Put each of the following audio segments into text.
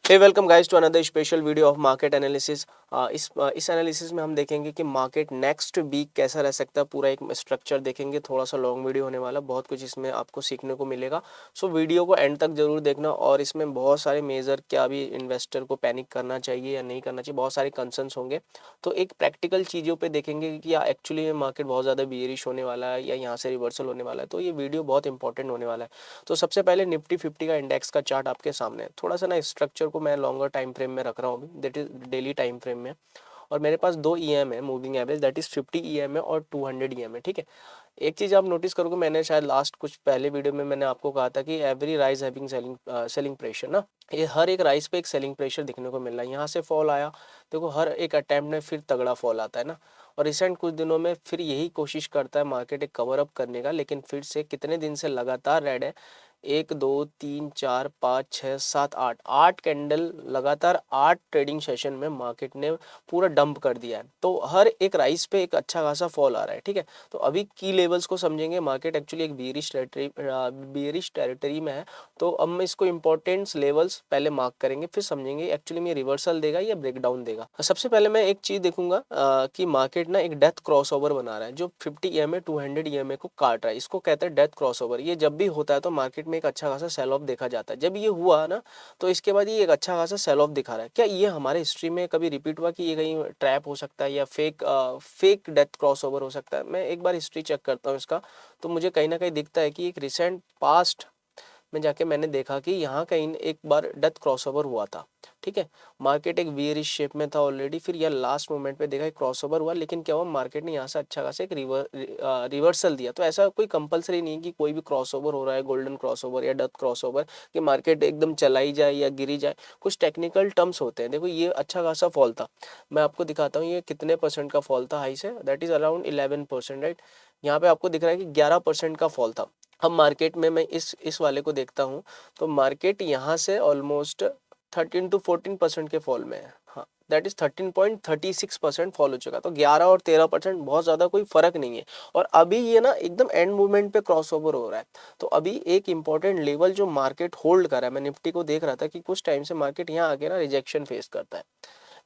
Hey welcome guys to another special video of market analysis. इस analysis में हम देखेंगे कि मार्केट नेक्स्ट वीक कैसा रह सकता है। पूरा एक स्ट्रक्चर देखेंगे, थोड़ा सा लॉन्ग वीडियो होने वाला, बहुत कुछ इसमें आपको सीखने को मिलेगा। सो वीडियो को एंड तक जरूर देखना। और इसमें बहुत सारे मेजर, क्या भी इन्वेस्टर को पैनिक करना चाहिए या नहीं करना चाहिए, बहुत सारे कंसर्न्स होंगे। तो एक प्रैक्टिकल चीज़ों पर देखेंगे कि एक्चुअली में मार्केट बहुत ज़्यादा बियरिश होने वाला है या यहाँ से रिवर्सल होने वाला है। तो ये वीडियो बहुत इंपॉर्टेंट होने वाला है। तो सबसे पहले निफ्टी 50 का इंडेक्स का चार्ट आपके सामने है। थोड़ा सा ना स्ट्रक्चर को मैं लॉन्गर टाइम फ्रेम में रख रहा हूँ अभी, that is daily time frame में। और मेरे पास दो ईएम है, moving average, that is 50 EM है और 200 ईएम है। ठीक है। एक चीज़ आप नोटिस करोगे, मैंने शायद लास्ट कुछ पहले वीडियो में मैंने आपको कहा था कि every rise having selling pressure ना, ये हर एक राइज पे एक सेलिंग प्रेशर दिखने को मिल रहा है। यहाँ से फॉल आया, देखो हर एक अटैम्प्ट में फिर तगड़ा फॉल आता है ना। और रिसेंट कुछ दिनों में फिर यही कोशिश करता है मार्केट एक कवर अप करने का, लेकिन फिर से कितने दिन से लगातार रेड है। 1 2 3 4 5 6 7 8 कैंडल लगातार 8 ट्रेडिंग सेशन में मार्केट ने पूरा डंप कर दिया है। तो हर एक राइस पे एक अच्छा खासा फॉल आ रहा है। ठीक है। तो अभी की लेवल्स को समझेंगे। मार्केट एक्चुअली एक बियरिश टेरिटरी में है। तो अब हम इसको इंपॉर्टेंस लेवल्स पहले मार्क करेंगे, फिर समझेंगे एक्चुअली में रिवर्सल देगा या ब्रेकडाउन देगा। सबसे पहले मैं एक चीज देखूंगा कि मार्केट ना एक डेथ क्रॉसओवर बना रहा है, जो 50 ईएमए 200 ईएमए को काट रहा है। इसको कहते हैं डेथ क्रॉसओवर। ये जब भी होता है तो मार्केट में एक अच्छा खासा सेल ऑफ देखा जाता है। जब ये हुआ ना, तो इसके बाद ये एक अच्छा खासा सेल ऑफ दिखा रहा है। क्या ये हमारे हिस्ट्री में कभी रिपीट हुआ कि ये कहीं ट्रैप हो सकता है या फेक डेथ क्रॉसओवर हो सकता है? मैं एक बार हिस्ट्री चेक करता हूँ इसका, तो मुझे कहीं ना कहीं दिखता है कि एक रिसेंट पास्ट में जाके मैंने देखा कि यहाँ कहीं एक बार डेथ क्रॉसओवर हुआ था। ठीक है। मार्केट एक वियरिश शेप में था ऑलरेडी, फिर यह लास्ट मोमेंट पे देखा क्रॉसओवर हुआ, लेकिन क्या हुआ, मार्केट ने यहाँ से अच्छा खासा एक रिवर्सल दिया। तो ऐसा कोई कंपलसरी नहीं कि कोई भी क्रॉसओवर हो रहा है, गोल्डन क्रॉसओवर या डेथ क्रॉसओवर, कि मार्केट एकदम चलाई जाए या गिरी जाए। कुछ टेक्निकल टर्म्स होते हैं। देखो ये अच्छा खासा फॉल था, मैं आपको दिखाता हूँ ये कितने परसेंट का फॉल था हाई से, दैट इज अराउंड 11%, राइट। यहाँ पे आपको दिख रहा है कि 11% का फॉल था। अब मार्केट में मैं इस वाले को देखता हूँ, तो मार्केट यहाँ से ऑलमोस्ट 13 to 14% के फॉल में है। हाँ, दैट इज 13.36% फॉल हो चुका। तो 11 और 13% बहुत ज़्यादा कोई फर्क नहीं है। और अभी ये ना एकदम एंड मूवमेंट पे क्रॉसओवर हो रहा है। तो अभी एक इंपॉर्टेंट लेवल जो मार्केट होल्ड कर रहा है, मैं निफ्टी को देख रहा था कि कुछ टाइम से मार्केट यहाँ आके ना रिजेक्शन फेस करता है।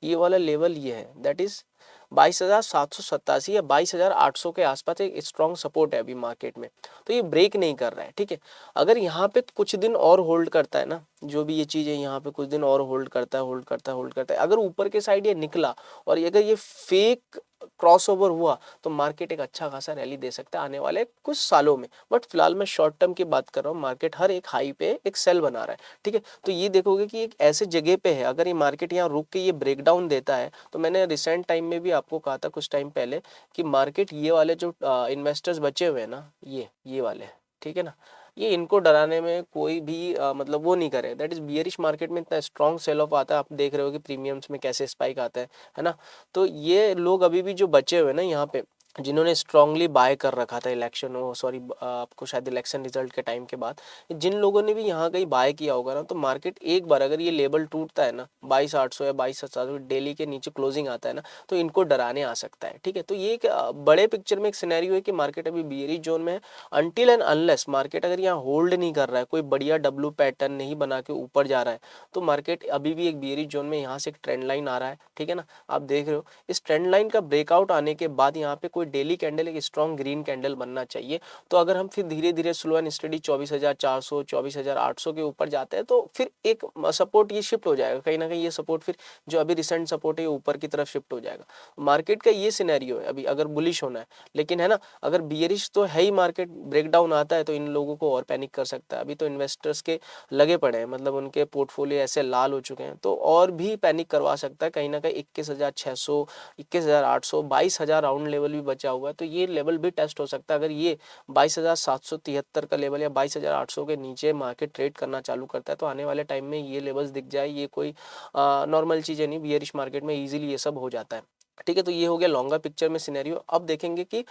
ये वाला लेवल ये है, दैट इज 22,787 या 22,800 के आसपास एक स्ट्रॉन्ग सपोर्ट है अभी मार्केट में। तो ये ब्रेक नहीं कर रहा है। ठीक है। अगर यहाँ पे कुछ दिन और होल्ड करता है ना, जो भी ये चीज़ है, यहाँ पे कुछ दिन और होल्ड करता है, अगर ऊपर के साइड ये निकला और अगर ये फेक क्रॉसओवर हुआ, तो मार्केट एक अच्छा खासा रैली दे सकता है आने वाले कुछ सालों में। बट फिलहाल मैं शॉर्ट टर्म की बात कर रहा हूँ। मार्केट हर एक हाई पे एक सेल बना रहा है। ठीक है। तो ये देखोगे कि एक ऐसे जगह पे है, अगर ये मार्केट यहाँ रुक के ये ब्रेकडाउन देता है, तो मैंने रिसेंट टाइम में भी आपको कहा था कुछ टाइम पहले कि मार्केट ये वाले जो इन्वेस्टर्स बचे हुए हैं ना, ये वाले, ठीक है ना, ये इनको डराने में कोई भी मतलब वो नहीं करे। दैट इज बियरिश मार्केट में इतना स्ट्रॉन्ग सेल ऑफ आता है, आप देख रहे हो कि प्रीमियम्स में कैसे स्पाइक आता है ना। तो ये लोग अभी भी जो बचे हुए ना यहाँ पे, जिन्होंने स्ट्रांगली बाय कर रखा था इलेक्शन, सॉरी आपको शायद इलेक्शन रिजल्ट के टाइम के बाद, जिन लोगों ने भी यहाँ कहीं बाय किया होगा ना, तो मार्केट एक बार अगर ये लेवल टूटता है ना, 22,800 या 22,700 डेली के नीचे क्लोजिंग आता है ना, तो इनको डराने आ सकता है। ठीक है। तो ये एक बड़े पिक्चर में एक सिनेरियो है कि मार्केट अभी बियरिश जोन में है। अनटिल एंड अनलेस मार्केट अगर यहाँ होल्ड नहीं कर रहा है, कोई बढ़िया डब्ल्यू पैटर्न नहीं बना के ऊपर जा रहा है, तो मार्केट अभी भी एक बियरिश जोन में, यहाँ से एक ट्रेंड लाइन आ रहा है। ठीक है ना, आप देख रहे हो। इस ट्रेंड लाइन का ब्रेकआउट आने के बाद यहाँ पे कोई डेली कैंडल एक स्ट्रॉन्ग ग्रीन कैंडल बनना चाहिए। तो अगर हम फिर धीरे धीरे स्लो एंड स्टडी 24,400 24,800 के ऊपर जाते हैं, तो फिर एक सपोर्ट ये शिफ्ट हो जाएगा कहीं ना कहीं। ये सपोर्ट फिर जो अभी रिसेंट सपोर्ट है ऊपर की तरफ शिफ्ट हो जाएगा। मार्केट का ये सिनेरियो है अभी, अगर बुलिश होना है। लेकिन है ना, अगर बियरिश तो है ही, मार्केट ब्रेकडाउन आता है तो इन लोगों को और पैनिक कर सकता है। अभी तो इन्वेस्टर्स के लगे पड़े हैं, मतलब उनके पोर्टफोलियो ऐसे लाल हो चुके हैं, तो और भी पैनिक करवा सकता है कहीं ना कहीं। 21,600 21,800 22,000 राउंड लेवल भी बचा हुआ है, तो ये लेवल भी टेस्ट हो सकता है। अगर ये 22,773 का लेवल या 22,800 के नीचे मार्केट ट्रेड करना चालू करता है, तो आने वाले टाइम में ये लेवल्स दिख जाए, ये कोई नॉर्मल चीज़ है नहीं। बियरिश मार्केट में इजीली ये सब हो जाता है। ठीक है। तो ये हो गया लॉन्गर पिक्चर में सिनेरियो। अब देखेंगे कि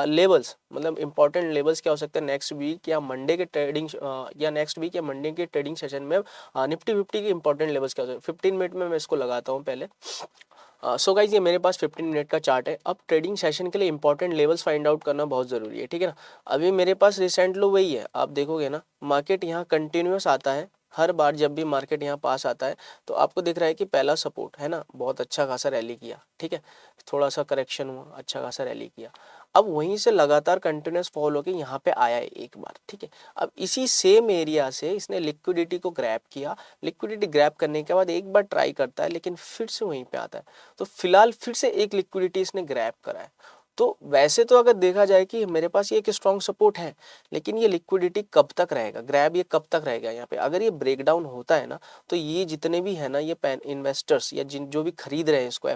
लेवल्स, मतलब इंपॉर्टेंट लेवल्स क्या हो सकते हैं नेक्स्ट वीक या मंडे के ट्रेडिंग या नेक्स्ट वीक या मंडे के ट्रेडिंग सेशन में। निफ्टी 50 के इंपॉर्टेंट लेवल्स क्या हो सकते हैं? 15 मिनट में मैं इसको लगाता हूँ पहले। सो गाइज, ये मेरे पास 15 मिनट का चार्ट है। अब ट्रेडिंग सेशन के लिए इंपॉर्टेंट लेवल्स फाइंड आउट करना बहुत ज़रूरी है। ठीक है ना। अभी मेरे पास रिसेंट लो वही है, आप देखोगे ना, मार्केट यहाँ कंटिन्यूस आता है, हर बार जब भी मार्केट यहाँ पास आता है तो आपको दिख रहा है कि पहला सपोर्ट है ना, बहुत अच्छा खासा रैली किया, ठीक है, थोड़ा सा करेक्शन हुआ, अच्छा खासा रैली किया, अब वहीं से लगातार कंटिन्यूस फॉल होकर यहाँ पे आया है एक बार, ठीक है। अब इसी सेम एरिया से इसने लिक्विडिटी को ग्रैब किया, लिक्विडिटी ग्रैब करने के बाद एक बार ट्राई करता है लेकिन फिर से वहीं पे आता है, तो फिलहाल फिर से एक लिक्विडिटी इसने ग्रैब करा है। तो वैसे तो अगर देखा जाए कि मेरे पास ये एक स्ट्रॉन्ग सपोर्ट है, लेकिन ये लिक्विडिटी कब तक रहेगा, ग्रैब ये कब तक रहेगा यहाँ पे, अगर ये ब्रेकडाउन होता है ना तो ये जितने भी है ना ये पैन इन्वेस्टर्स या जिन जो भी खरीद रहे हैं इसको,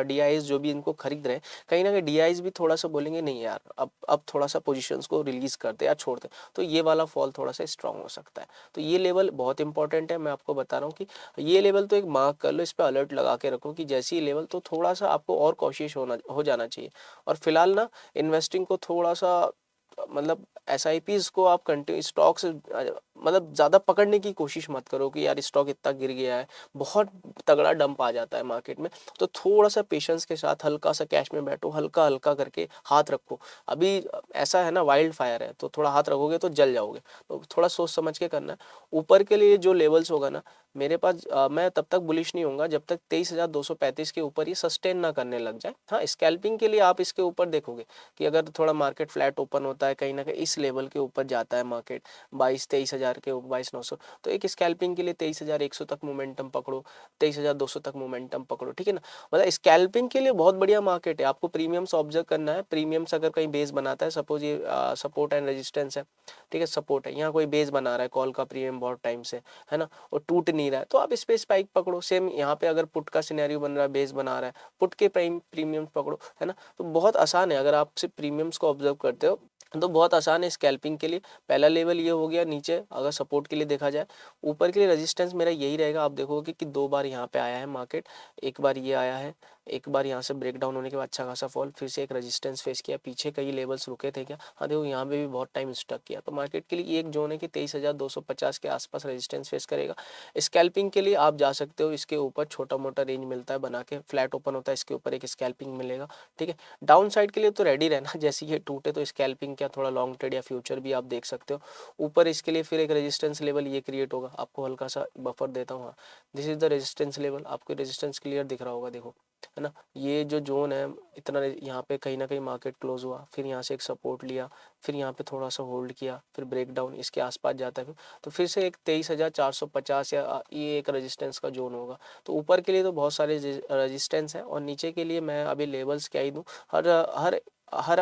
DIs जो भी इनको खरीद रहे हैं, कहीं ना कहीं DIs भी थोड़ा सा बोलेंगे नहीं यार अब थोड़ा सा पोजीशंस को रिलीज करते या छोड़ते, तो ये वाला फॉल थोड़ा सा स्ट्रांग हो सकता है। तो ये लेवल बहुत इंपॉर्टेंट है, मैं आपको बता रहा हूँ कि ये लेवल तो एक मार्क कर लो, इस पर अलर्ट लगा के रखो कि जैसी ये लेवल, तो थोड़ा सा आपको और कोशिश हो जाना चाहिए। और फिलहाल ना इन्वेस्टिंग को थोड़ा सा मतलब SIPs को आप कंटिन्यू स्टॉक्स मतलब ज़्यादा पकड़ने की कोशिश मत करो कि यार स्टॉक इतना गिर गया है, बहुत तगड़ा डंप आ जाता है मार्केट में, तो थोड़ा सा पेशेंस के साथ हल्का सा कैश में बैठो, हल्का हल्का करके हाथ रखो। अभी ऐसा है ना, वाइल्ड फायर है, तो थोड़ा हाथ रखोगे तो जल जाओगे, तो थोड़ा सोच समझ के करना है। ऊपर के लिए जो लेवल्स होगा ना, मेरे पास मैं तब तक बुलिश नहीं होऊंगा जब तक 23,235 के ऊपर ये सस्टेन ना करने लग जाए। हाँ, स्कैल्पिंग के लिए आप इसके ऊपर देखोगे कि अगर थोड़ा मार्केट फ्लैट ओपन होता है, कहीं ना कहीं इस लेवल के ऊपर जाता है मार्केट 22-23 हज़ार के, 22,900, तो एक स्कैल्पिंग के लिए 23,100 तक मोमेंटम पकड़ो, 23,200 तक मोमेंटम पकड़ो, ठीक है ना। मतलब स्कैल्पिंग के लिए बहुत बढ़िया मार्केट है, आपको प्रीमियम्स ऑब्जर्व करना है। प्रीमियम्स अगर कहीं बेस बनाता है, सपोज ये सपोर्ट एंड रेजिस्टेंस है, ठीक है, सपोर्ट है, यहाँ कोई बेस बना रहा है कॉल का प्रीमियम बहुत टाइम से, है ना, और टूट नहीं रहा है, तो आप इस पे स्पाइक पकड़ो। सेम यहाँ पे अगर पुट का सिनेरियो बन रहा है, बेस बना रहा है, पुट के प्रीमियम पकड़ो, है ना। तो बहुत आसान है, अगर आप सिर्फ प्रीमियम्स को ऑब्जर्व करते हो तो बहुत आसान है स्कैल्पिंग के लिए। पहला लेवल ये हो गया नीचे, अगर सपोर्ट के लिए देखा जाए। ऊपर के लिए रेजिस्टेंस मेरा यही रहेगा, आप देखोगे कि 2 बार यहाँ पे आया है मार्केट, एक बार ये आया है, एक बार यहाँ से ब्रेक डाउन होने के बाद अच्छा खासा फॉल, फिर से एक रेजिस्टेंस फेस किया, पीछे कई लेवल्स रुके थे क्या, हाँ देखो यहाँ पे भी बहुत टाइम स्टक किया। तो मार्केट के लिए एक जोन है कि 23,250 के आसपास रेजिस्टेंस फेस करेगा। स्कैल्पिंग के लिए आप जा सकते हो, इसके ऊपर छोटा मोटा रेंज मिलता है बना के, फ्लैट ओपन होता है, इसके ऊपर एक स्कैल्पिंग मिलेगा, ठीक है। डाउन साइड के लिए तो रेडी रहना, जैसे ये टूटे तो स्कैल्पिंग क्या थोड़ा लॉन्ग ट्रेड या फ्यूचर भी आप देख सकते हो। ऊपर इसके लिए फिर एक रेजिस्टेंस लेवल ये क्रिएट होगा, आपको हल्का सा बफर देता हूँ, हाँ this is the resistance level, आपको रेजिस्टेंस क्लियर दिख रहा होगा, देखो, है ना। ये जो जोन है इतना, यहाँ पे कहीं ना कहीं मार्केट क्लोज हुआ, फिर यहाँ से एक सपोर्ट लिया, फिर यहाँ पे थोड़ा सा होल्ड किया, फिर ब्रेक डाउन इसके आसपास जाता है, तो फिर से एक 23,450 या ये एक रेजिस्टेंस का जोन होगा। तो ऊपर के लिए तो बहुत सारे रेजिस्टेंस है, और नीचे के लिए मैं अभी लेवल्स क्या ही दूँ, हर हर हर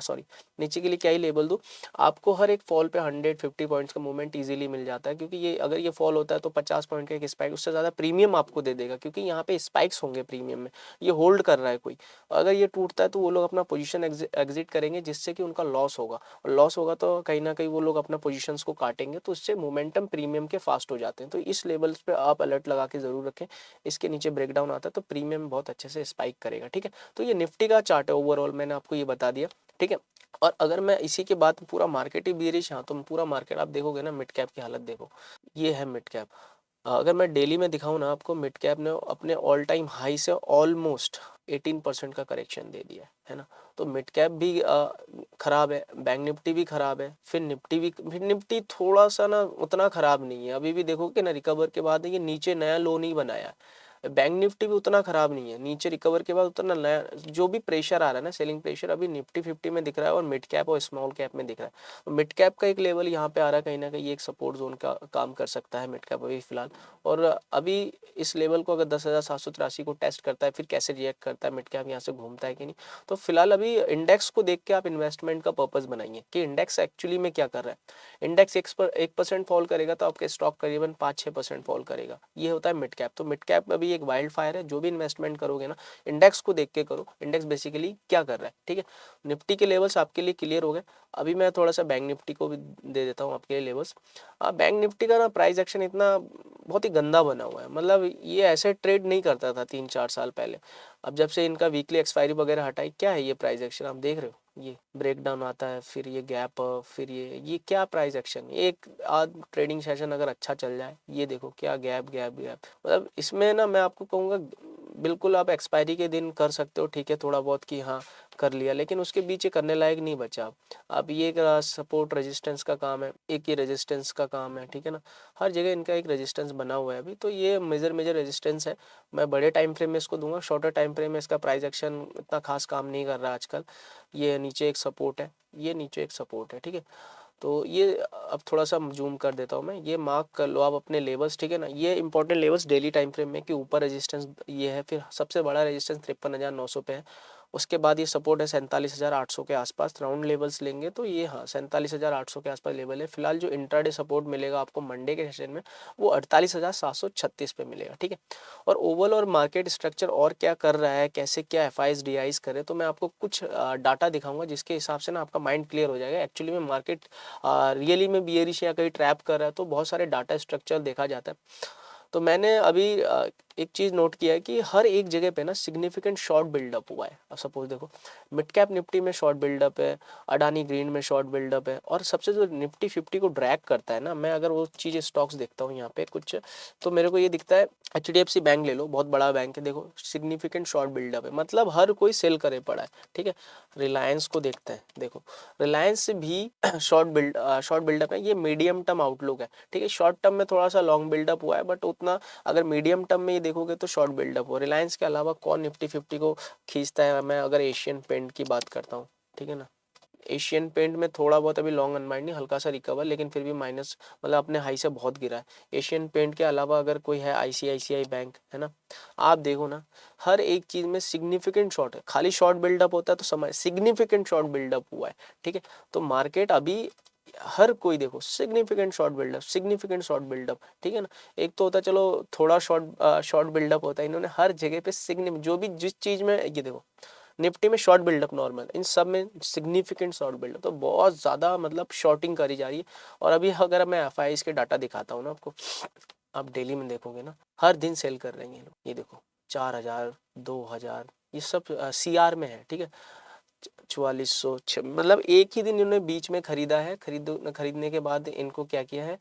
सॉरी, नीचे के लिए क्या ही लेबल दूँ, आपको हर एक फॉल पे 150 पॉइंट्स का मूवमेंट इजीली मिल जाता है, क्योंकि ये अगर ये फॉल होता है तो 50 पॉइंट का एक स्पाइक, उससे ज़्यादा प्रीमियम आपको दे देगा, क्योंकि यहाँ पे स्पाइक्स होंगे प्रीमियम में, ये होल्ड कर रहा है कोई, अगर ये टूटता है तो वो लोग अपना पोजीशन एग्जिट करेंगे, जिससे कि उनका लॉस होगा, और लॉस होगा तो कहीं ना कहीं वो लोग अपना पोजीशंस को काटेंगे, तो इससे मोमेंटम प्रीमियम के फास्ट हो जाते हैं। तो इस लेवल्स पे आप अलर्ट लगा के ज़रूर रखें। इसके नीचे ब्रेकडाउन आता है तो प्रीमियम बहुत अच्छे से स्पाइक करेगा, ठीक है। तो ये निफ्टी का चार्ट है ओवरऑल, मैंने आपको ये बता दिया, ठीक है। और अगर मैं इसी के बाद पूरा मार्केट ही बेरिश, हाँ तो पूरा मार्केट आप देखोगे ना, मिड कैप की हालत देखो, ये है मिड कैप। अगर मैं डेली में दिखाऊं ना आपको, मिड कैप ने अपने ऑल टाइम हाई से ऑलमोस्ट 18% का करेक्शन दे दिया है ना। तो मिड कैप भी खराब है, बैंक निफ्टी भी खराब है, फिर निफ्टी थोड़ा सा ना उतना खराब नहीं है, अभी भी देखोगे ना रिकवर के बाद ये नीचे नया लो नहीं बनाया है। बैंक निफ्टी भी उतना खराब नहीं है, नीचे रिकवर के बाद उतना नया जो भी प्रेशर आ रहा है ना, सेलिंग प्रेशर अभी निफ्टी 50 में दिख रहा है, और मिड कैप और स्मॉल कैप में दिख रहा है। तो मिड कैप का एक लेवल यहाँ पे आ रहा है, कहीं ना कहीं एक सपोर्ट जोन का काम कर सकता है मिड कैप अभी फिलहाल। और अभी इस लेवल को अगर 10,783 को टेस्ट करता है, फिर कैसे रिएक्ट करता है मिड कैप, यहाँ से घूमता है कि नहीं। तो फिलहाल अभी इंडेक्स को देख के आप इन्वेस्टमेंट का पर्पज बनाइए कि इंडेक्स एक्चुअली में क्या कर रहा है। इंडेक्स 1% फॉल करेगा तो आपके स्टॉक करीबन 5-6% फॉल करेगा, ये होता है मिड कैप। तो मिड कैप अभी एक वाइल्ड फायर है, जो भी इन्वेस्टमेंट करोगे ना इंडेक्स को देख के करो, इंडेक्स बेसिकली क्या कर रहा है, ठीक है। निफ्टी के लेवल्स आपके लिए क्लियर हो गए। अभी मैं थोड़ा सा बैंक निफ्टी को भी दे देता हूँ आपके लिए लेवल्स। बैंक निफ्टी का ना प्राइस एक्शन इतना बहुत ही गंदा बना हुआ है, मतलब ये ऐसे ट्रेड नहीं करता था 3-4 साल पहले। अब जब से इनका वीकली एक्सपायरी वगैरह हटाई, क्या है ये प्राइस एक्शन आप देख रहे हो, ये ब्रेक डाउन आता है, फिर ये गैप, फिर ये क्या प्राइस एक्शन। एक आध ट्रेडिंग सेशन अगर अच्छा चल जाए, ये देखो क्या गैप गैप गैप, मतलब इसमें ना मैं आपको कहूँगा बिल्कुल आप एक्सपायरी के दिन कर सकते हो, ठीक है, थोड़ा बहुत कि हाँ कर लिया, लेकिन उसके बीच ये करने लायक नहीं बचा। अब ये एक सपोर्ट रेजिस्टेंस का काम है, एक ये रेजिस्टेंस का काम है, ठीक है ना, हर जगह इनका एक रेजिस्टेंस बना हुआ है अभी। तो ये मेजर मेजर रेजिस्टेंस है। मैं बड़े टाइम फ्रेम में इसको दूंगा, शॉर्टर टाइम फ्रेम में इसका प्राइस एक्शन इतना खास काम नहीं कर रहा आजकल। ये नीचे एक सपोर्ट है, ये नीचे एक सपोर्ट है, ठीक है। तो ये अब थोड़ा सा जूम कर देता हूँ मैं, ये मार्क कर लो आप अपने लेवल्स, ठीक है ना, ये important levels daily time frame में कि ऊपर रेजिस्टेंस ये है, फिर सबसे बड़ा रेजिस्टेंस 53,900 पे है। उसके बाद ये सपोर्ट है 47,800 के आसपास, राउंड लेवल्स लेंगे तो ये हाँ 47,800 के आसपास लेवल है। फिलहाल जो इंट्राडे सपोर्ट मिलेगा आपको मंडे के सेशन में वो 48,736 पे मिलेगा, ठीक है। और ओवरऑल और मार्केट स्ट्रक्चर और क्या कर रहा है, कैसे क्या एफ आईज डी आईज करे, तो मैं आपको कुछ डाटा दिखाऊंगा जिसके हिसाब से ना आपका माइंड क्लियर हो जाएगा एक्चुअली में मार्केट रियली में बियरिश या कहीं ट्रैप कर रहा है। तो बहुत सारे डाटा स्ट्रक्चर देखा जाता है। तो मैंने अभी एक चीज़ नोट किया है कि हर एक जगह पे ना सिग्निफिकेंट शॉर्ट बिल्डअप हुआ है। अब सपोज देखो मिड कैप निफ्टी में शॉर्ट बिल्डअप है, अडानी ग्रीन में शॉर्ट बिल्डअप है, और सबसे जो निफ्टी 50 को ड्रैग करता है ना, मैं अगर वो चीज़ स्टॉक्स देखता हूँ यहाँ पे कुछ, तो मेरे को ये दिखता है HDFC बैंक ले लो, बहुत बड़ा बैंक है, देखो सिग्निफिकेंट शॉर्ट बिल्डअप है, मतलब हर कोई सेल करे पड़ा है, ठीक है। रिलायंस को देखते हैं, देखो रिलायंस भी शॉर्ट बिल्डअप है, ये मीडियम टर्म आउटलुक है, ठीक है। शॉर्ट टर्म में थोड़ा सा लॉन्ग बिल्डअप हुआ है, बट उतना अगर मीडियम टर्म में ये देखोगे तो शॉर्ट बिल्डअप हो। रिलायंस के अलावा कौन निफ्टी 50 को खींचता है, मैं अगर एशियन पेंट की बात करता हूँ, ठीक है ना, एशियन पेंट में थोड़ा बहुत अभी लॉन्ग अनवाइंडिंग हल्का सा रिकवर, लेकिन फिर भी माइनस, मतलब अपने हाई से बहुत गिरा है। एशियन पेंट के अलावा अगर कोई है ICICI बैंक है ना, आप देखो ना हर एक चीज में सिग्निफिकेंट शॉर्ट है, खाली शॉर्ट बिल्डअप होता है तो समय सिग्निफिकेंट शॉर्ट बिल्डअप हुआ है, ठीक है। तो मार्केट अभी हर कोई देखो significant short buildup, significant short buildup, ठीक है ना। एक तो होता है चलो थोड़ा शॉर्ट बिल्डअप होता है, इन्होंने हर जगह पे सिग्निफिकेंट, जो भी जिस चीज में, ये देखो निफ्टी में शॉर्ट बिल्डअप नॉर्मल, इन सब में सिग्निफिकेंट शॉर्ट बिल्डअप, तो बहुत ज़्यादा मतलब शॉर्टिंग करी जा रही है। और अभी अगर मैं एफ के डाटा दिखाता हूँ ना आपको, आप डेली में देखोगे ना हर दिन सेल कर रहे हैं लोग, ये देखो 4,000 2,000 ये सब CR में है, ठीक है। 4400, मतलब एक ही दिन इन्होंने बीच में खरीदा है, खरीदने के बाद इनको क्या किया है,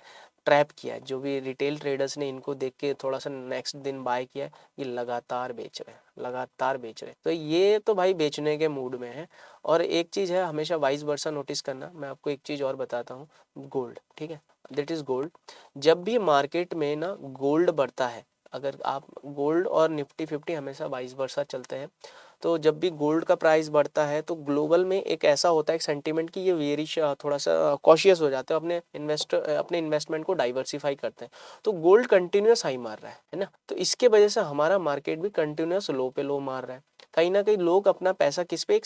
ट्रैप किया है। जो भी रिटेल ट्रेडर्स ने इनको देख के थोड़ा सा नेक्स्ट दिन बाय किया है, ये लगातार बेच रहे हैं, लगातार बेच रहे हैं, तो ये तो भाई बेचने के मूड में है। और एक चीज़ है हमेशा वाइस वर्सा नोटिस करना, मैं आपको एक चीज़ और बताता हूँ, गोल्ड, ठीक है, दैट इज़ गोल्ड। जब भी मार्केट में ना गोल्ड बढ़ता है, अगर आप गोल्ड और निफ्टी 50 हमेशा वाइस वर्सा चलते हैं, तो जब भी गोल्ड का प्राइस बढ़ता है तो ग्लोबल में एक ऐसा होता है एक सेंटीमेंट कि ये वेरिश थोड़ा सा कॉशियस हो जाते हैं, अपने इन्वेस्टमेंट को डाइवर्सिफाई करते हैं। तो गोल्ड कंटिन्यूस हाई मार रहा है ना, तो इसके वजह से हमारा मार्केट भी कंटिन्यूस लो पे लो मार रहा है। कहीं ना कहीं लोग अपना पैसा किस पे,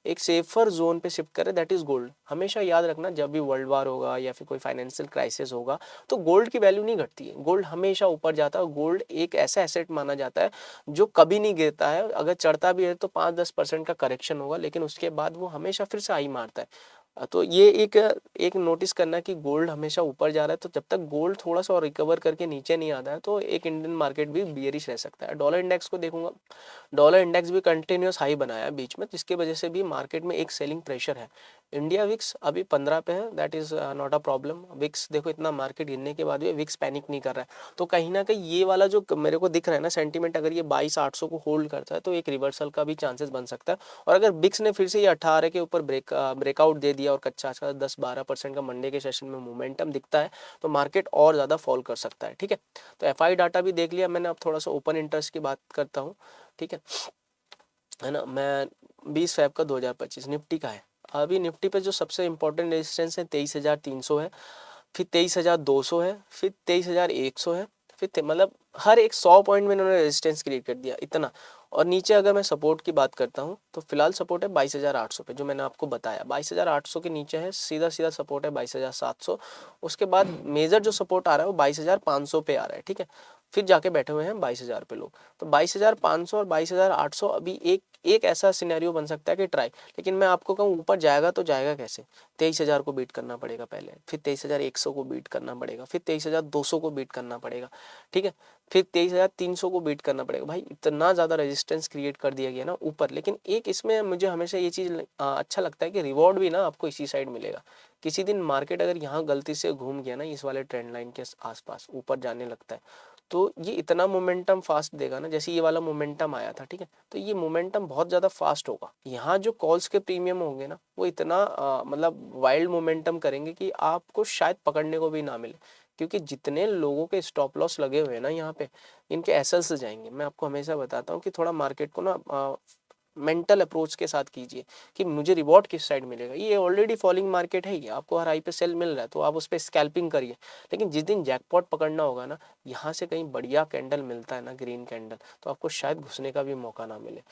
एक सेफर जोन पे शिफ्ट करे, दैट इज गोल्ड। हमेशा याद रखना जब भी वर्ल्ड वार होगा या फिर कोई फाइनेंशियल क्राइसिस होगा तो गोल्ड की वैल्यू नहीं घटती है, गोल्ड हमेशा ऊपर जाता है। गोल्ड एक ऐसा एसेट माना जाता है जो कभी नहीं गिरता है, अगर चढ़ता भी है तो 5-10% का करेक्शन होगा, लेकिन उसके बाद वो हमेशा फिर से हाई मारता है। तो ये एक एक नोटिस करना कि गोल्ड हमेशा ऊपर जा रहा है, तो जब तक गोल्ड थोड़ा सा और रिकवर करके नीचे नहीं आता है तो एक इंडियन मार्केट भी बियरिश रह सकता है। डॉलर इंडेक्स को देखूंगा, डॉलर इंडेक्स भी कंटिन्यूस हाई बनाया है बीच में, जिसकी वजह से भी मार्केट में एक सेलिंग प्रेशर है। इंडिया विक्स अभी 15 पे है, that is not a problem. VIX देखो इतना मार्केट गिरने के बाद भी विक्स पैनिक नहीं कर रहा है, तो कहीं ना कहीं ये वाला जो मेरे को दिख रहा है ना सेंटीमेंट, अगर ये 22,800 को होल्ड करता है तो एक रिवर्सल का भी चांसेस बन सकता है। और अगर विक्स ने फिर से ये 18 के ऊपर ब्रेकआउट दे दिया और कच्चा 10-12% का मंडे के सेशन में मोमेंटम दिखता है तो मार्केट और ज़्यादा फॉल कर सकता है, ठीक है। तो FI डाटा भी देख लिया मैंने, अब थोड़ा सा ओपन इंटरेस्ट की बात करता हूँ, ठीक है ना। मैं 20 फ़रवरी का 2025 निफ्टी का है। अभी निफ्टी पे जो सबसे इंपॉर्टेंट रेजिस्टेंस है 23,300 है, फिर 23,200 है, फिर 23,100 है, फिर मतलब हर एक 100 पॉइंट में इन्होंने रेजिस्टेंस क्रिएट कर दिया इतना। और नीचे अगर मैं सपोर्ट की बात करता हूँ तो फिलहाल सपोर्ट है 22,800 पे, जो मैंने आपको बताया 22,800 के नीचे है, सीधा सीधा सपोर्ट है 22,700। उसके बाद मेजर जो सपोर्ट आ रहा है वो 22,500 पे आ रहा है, ठीक है। फिर जाके बैठे हुए हैं 22,000 पे लोग। तो 22,500 और 22,800 अभी एक एक ऐसा सिनेरियो बन सकता है कि ट्राई, लेकिन मैं आपको कहूँ ऊपर जाएगा तो जाएगा कैसे, 23,000 को बीट करना पड़ेगा पहले, फिर 23,100 को बीट करना पड़ेगा, फिर 23,200 को बीट करना पड़ेगा, ठीक है, फिर 23,300 को बीट करना पड़ेगा। भाई इतना ज़्यादा रेजिस्टेंस क्रिएट कर दिया गया ना ऊपर। लेकिन एक इसमें मुझे हमेशा ये चीज़ अच्छा लगता है कि रिवॉर्ड भी ना आपको इसी साइड मिलेगा। किसी दिन मार्केट अगर यहाँ गलती से घूम गया ना इस वाले ट्रेंड लाइन के आसपास ऊपर जाने लगता है तो ये इतना मोमेंटम फास्ट देगा ना, जैसे ये वाला मोमेंटम आया था, ठीक है, तो ये मोमेंटम बहुत ज़्यादा फास्ट होगा। यहाँ जो कॉल्स के प्रीमियम होंगे ना वो इतना मतलब वाइल्ड मोमेंटम करेंगे कि आपको शायद पकड़ने को भी ना मिले, क्योंकि जितने लोगों के स्टॉप लॉस लगे हुए हैं ना यहाँ पे, इनके एसएल जाएंगे। मैं आपको हमेशा बताता हूँ कि थोड़ा मार्केट को ना मेंटल अप्रोच के साथ कीजिए कि मुझे रिवॉर्ड किस साइड मिलेगा। ये ऑलरेडी फॉलिंग मार्केट है, ये आपको हर आई पे सेल मिल रहा है तो आप उस पर स्कैल्पिंग करिए। लेकिन जिस दिन जैकपॉट पकड़ना होगा ना, यहाँ से कहीं बढ़िया कैंडल मिलता है ना, ग्रीन कैंडल, तो आपको शायद घुसने का भी मौका ना मिले।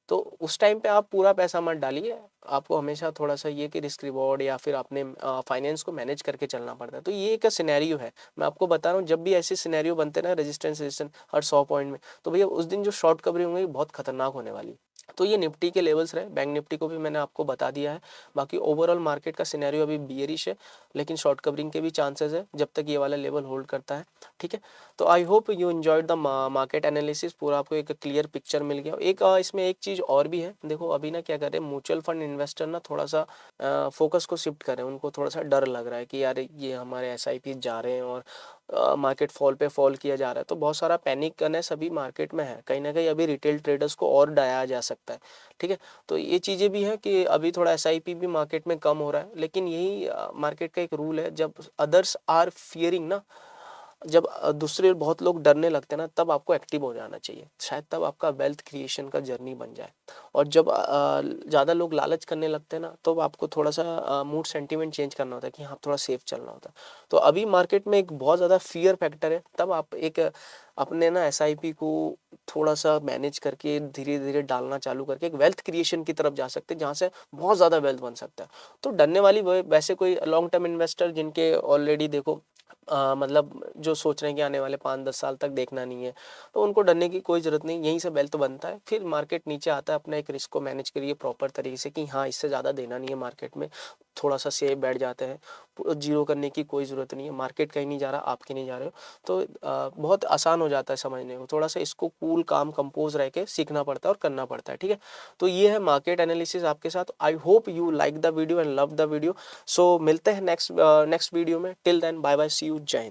तो उस टाइम पे आप पूरा पैसा मत डालिए। आपको हमेशा थोड़ा सा ये कि रिस्क रिवॉर्ड या फिर अपने फाइनेंस को मैनेज करके चलना पड़ता है। तो ये एक सिनेरियो है, मैं आपको बता रहा हूँ, जब भी ऐसे सिनेरियो बनते हैं ना रेजिस्टेंस हर 100 पॉइंट में, तो भैया उस दिन जो शॉर्ट कवरिंग होंगी बहुत खतरनाक होने वाली। तो ये निफ्टी के लेवल्स रहे, बैंक निफ्टी को भी मैंने आपको बता दिया है। बाकी ओवरऑल मार्केट का सिनेरियो अभी बियरिश है, लेकिन शॉर्ट कवरिंग के भी चांसेस है जब तक ये वाला लेवल होल्ड करता है, ठीक है। तो आई hope you enjoyed the market analysis, पूरा आपको एक क्लियर पिक्चर मिल गया। एक इसमें एक चीज़ और भी है, देखो अभी ना क्या कर रहे हैं म्यूचुअल फंड इन्वेस्टर ना, थोड़ा सा फोकस को शिफ्ट कर रहे हैं। उनको थोड़ा सा डर लग रहा है कि यार ये हमारे एसआईपी जा रहे हैं और मार्केट फॉल पे फॉल किया जा रहा है, तो बहुत सारा पैनिक करना सभी मार्केट में है। कहीं ना कहीं अभी रिटेल ट्रेडर्स को और डराया जा सकता है, ठीक है। तो ये चीज़ें भी हैं कि अभी थोड़ा एसआईपी भी मार्केट में कम हो रहा है, लेकिन यही मार्केट का एक रूल है, जब अदर्स आर फियरिंग ना, जब दूसरे बहुत लोग डरने लगते हैं ना, तब आपको एक्टिव हो जाना चाहिए, शायद तब आपका वेल्थ क्रिएशन का जर्नी बन जाए। और जब ज़्यादा लोग लालच करने लगते हैं ना, तो आपको थोड़ा सा मूड सेंटीमेंट चेंज करना होता है कि हाँ थोड़ा सेफ चलना होता है। तो अभी मार्केट में एक बहुत ज़्यादा फियर फैक्टर है, तब आप एक अपने ना एसआईपी को थोड़ा सा मैनेज करके धीरे धीरे डालना चालू करके एक वेल्थ क्रिएशन की तरफ जा सकते हैं, जहाँ से बहुत ज़्यादा वेल्थ बन सकता है। तो डरने वाली वैसे कोई लॉन्ग टर्म इन्वेस्टर जिनके ऑलरेडी देखो मतलब जो सोच रहे हैं कि आने वाले 5-10 साल तक देखना नहीं है, तो उनको डरने की कोई ज़रूरत नहीं। यहीं से वेल्थ बनता है, फिर मार्केट नीचे आता है, अपना एक रिस्क को मैनेज करिए प्रॉपर तरीके से कि हाँ इससे ज़्यादा देना नहीं है मार्केट में, थोड़ा सा सेफ बैठ जाते हैं। जीरो करने की कोई ज़रूरत नहीं है, मार्केट कहीं नहीं जा रहा, आप कहीं नहीं जा रहे हो। तो बहुत आसान हो जाता है समझने को, थोड़ा सा इसको कूल काम कंपोज रह के सीखना पड़ता है और करना पड़ता है, ठीक है। तो ये है मार्केट एनालिसिस आपके साथ। I hope you like the video and love the video. So मिलते हैं नेक्स्ट वीडियो में। Till then bye bye, see you, जय हिंद।